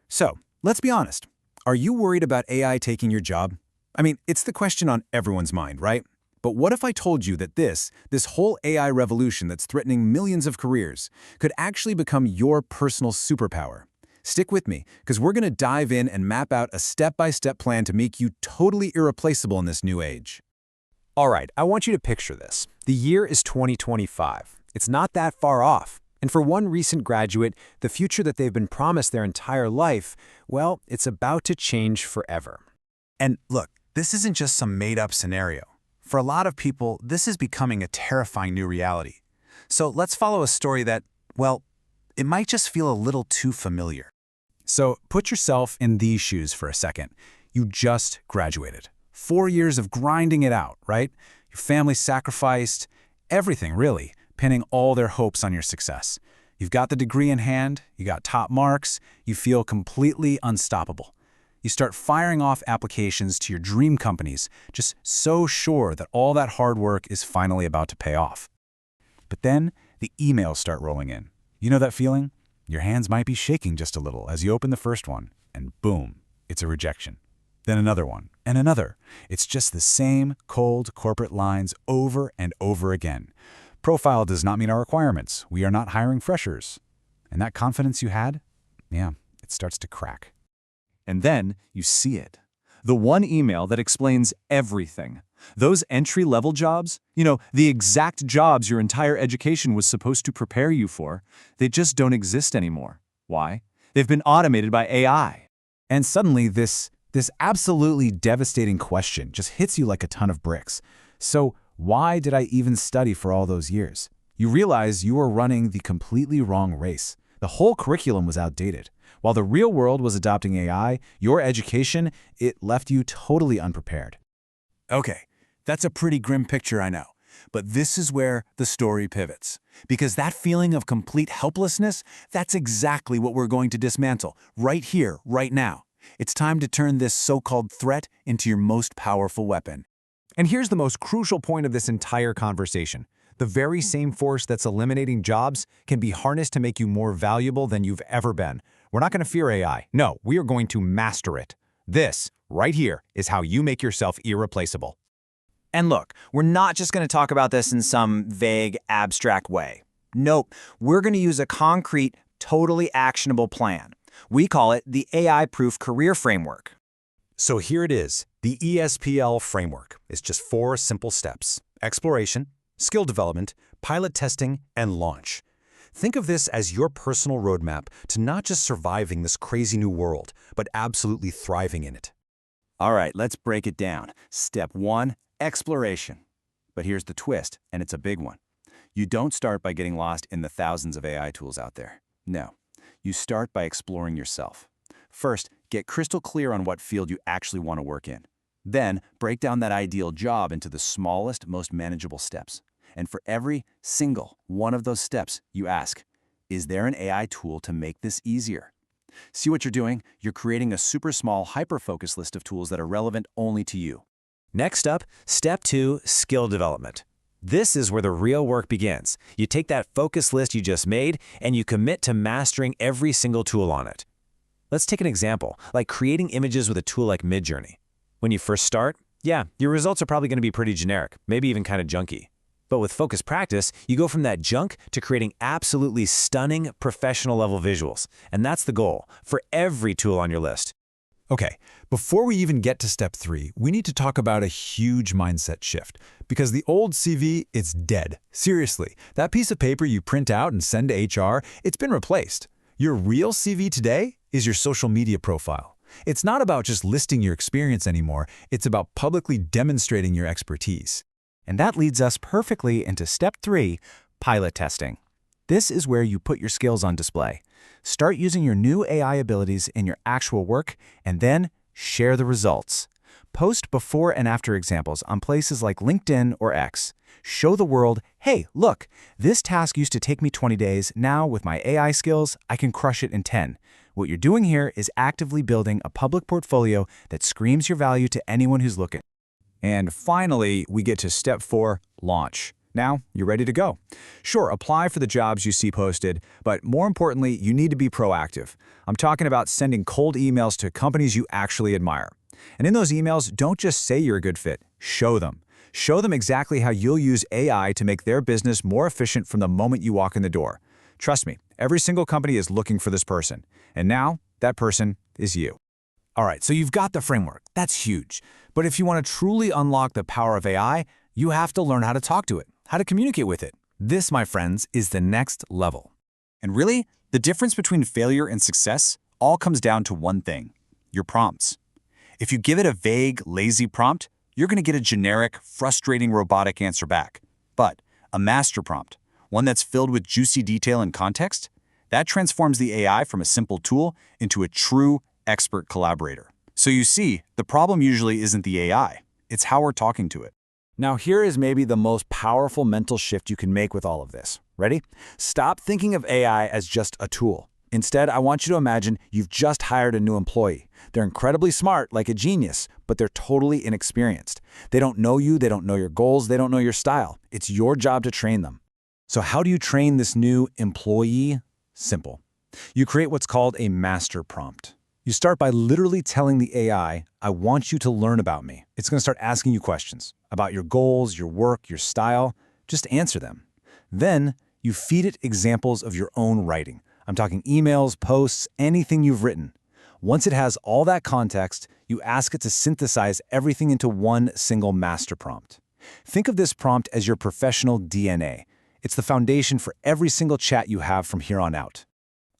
So, let's be honest. Are you worried about AI taking your job? I mean, it's the question on everyone's mind, right? But what if I told you that this whole AI revolution that's threatening millions of careers, could actually become your personal superpower? Stick with me, because we're going to dive in and map out a step-by-step plan to make you totally irreplaceable in this new age. All right, I want you to picture this. The year is 2025. It's not that far off. And for one recent graduate, the future that they've been promised their entire life, well, it's about to change forever. And look, this isn't just some made-up scenario. For a lot of people, this is becoming a terrifying new reality. So let's follow a story that, well, it might just feel a little too familiar. So put yourself in these shoes for a second. You just graduated. 4 years of grinding it out, right? Your family sacrificed everything, really, pinning all their hopes on your success. You've got the degree in hand, you got top marks, you feel completely unstoppable. You start firing off applications to your dream companies, just so sure that all that hard work is finally about to pay off. But then the emails start rolling in. You know that feeling? Your hands might be shaking just a little as you open the first one, and boom, it's a rejection. Then another one, and another. It's just the same cold corporate lines over and over again. Profile does not meet our requirements. We are not hiring freshers. And that confidence you had? Yeah, it starts to crack. And then you see it. The one email that explains everything. Those entry-level jobs, the exact jobs your entire education was supposed to prepare you for, they just don't exist anymore. Why? They've been automated by AI. And suddenly this absolutely devastating question just hits you like a ton of bricks. So why did I even study for all those years? You realize you were running the completely wrong race. The whole curriculum was outdated. While the real world was adopting AI, your education, it left you totally unprepared. Okay, that's a pretty grim picture, I know. But this is where the story pivots. Because that feeling of complete helplessness, that's exactly what we're going to dismantle, right here, right now. It's time to turn this so-called threat into your most powerful weapon. And here's the most crucial point of this entire conversation. The very same force that's eliminating jobs can be harnessed to make you more valuable than you've ever been. We're not going to fear AI. No, we are going to master it. This, right here, is how you make yourself irreplaceable. And look, we're not just going to talk about this in some vague, abstract way. Nope, we're going to use a concrete, totally actionable plan. We call it the AI-Proof Career Framework. So here it is. The ESPL framework is just 4 simple steps: exploration, skill development, pilot testing, and launch. Think of this as your personal roadmap to not just surviving this crazy new world, but absolutely thriving in it. All right, let's break it down. Step 1, exploration. But here's the twist, and it's a big one. You don't start by getting lost in the thousands of AI tools out there. No, you start by exploring yourself. First, get crystal clear on what field you actually want to work in. Then, break down that ideal job into the smallest, most manageable steps. And for every single one of those steps, you ask, is there an AI tool to make this easier? See what you're doing? You're creating a super small, hyper-focused list of tools that are relevant only to you. Next up, step 2, skill development. This is where the real work begins. You take that focus list you just made and you commit to mastering every single tool on it. Let's take an example, like creating images with a tool like Midjourney. When you first start, yeah, your results are probably going to be pretty generic, maybe even kind of junky. But with focused practice, you go from that junk to creating absolutely stunning professional-level visuals. And that's the goal for every tool on your list. Okay, before we even get to step 3, we need to talk about a huge mindset shift. Because the old CV, it's dead. Seriously, that piece of paper you print out and send to HR, it's been replaced. Your real CV today is your social media profile. It's not about just listing your experience anymore, it's about publicly demonstrating your expertise. And that leads us perfectly into step 3, pilot testing. This is where you put your skills on display. Start using your new AI abilities in your actual work, and then share the results. Post before and after examples on places like LinkedIn or X. Show the world, hey, look, this task used to take me 20 days. Now, with my AI skills, I can crush it in 10. What you're doing here is actively building a public portfolio that screams your value to anyone who's looking. And finally, we get to step 4, launch. Now, you're ready to go. Sure, apply for the jobs you see posted, but more importantly, you need to be proactive. I'm talking about sending cold emails to companies you actually admire. And in those emails, don't just say you're a good fit, show them. Show them exactly how you'll use AI to make their business more efficient from the moment you walk in the door. Trust me, every single company is looking for this person. And now, that person is you. All right, so you've got the framework. That's huge. But if you want to truly unlock the power of AI, you have to learn how to talk to it, how to communicate with it. This, my friends, is the next level. And really, the difference between failure and success all comes down to one thing: your prompts. If you give it a vague, lazy prompt, you're going to get a generic, frustrating robotic answer back. But a master prompt, one that's filled with juicy detail and context, that transforms the AI from a simple tool into a true expert collaborator. So you see, the problem usually isn't the AI, it's how we're talking to it. Now here is maybe the most powerful mental shift you can make with all of this. Ready? Stop thinking of AI as just a tool. Instead, I want you to imagine you've just hired a new employee. They're incredibly smart, like a genius, but they're totally inexperienced. They don't know you, they don't know your goals, they don't know your style. It's your job to train them. So how do you train this new employee? Simple. You create what's called a master prompt. You start by literally telling the AI, I want you to learn about me. It's going to start asking you questions about your goals, your work, your style. Just answer them. Then you feed it examples of your own writing. I'm talking emails, posts, anything you've written. Once it has all that context, you ask it to synthesize everything into one single master prompt. Think of this prompt as your professional DNA. It's the foundation for every single chat you have from here on out.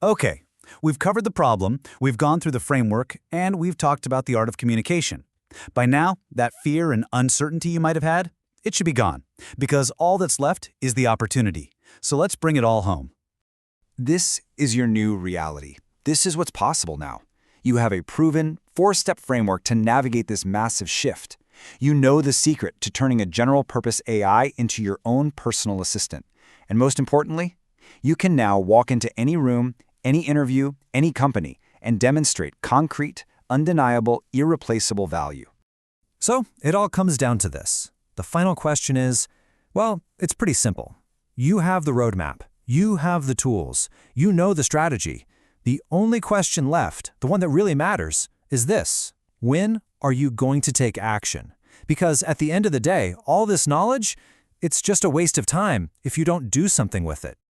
Okay, we've covered the problem, we've gone through the framework, and we've talked about the art of communication. By now, that fear and uncertainty you might have had, it should be gone, because all that's left is the opportunity. So let's bring it all home. This is your new reality. This is what's possible now. You have a proven, 4-step framework to navigate this massive shift. You know the secret to turning a general-purpose AI into your own personal assistant. And most importantly, you can now walk into any room, any interview, any company, and demonstrate concrete, undeniable, irreplaceable value. So it all comes down to this. The final question is, well, it's pretty simple. You have the roadmap. You have the tools. You know the strategy. The only question left, the one that really matters, is this: when are you going to take action? Because at the end of the day, all this knowledge, it's just a waste of time if you don't do something with it.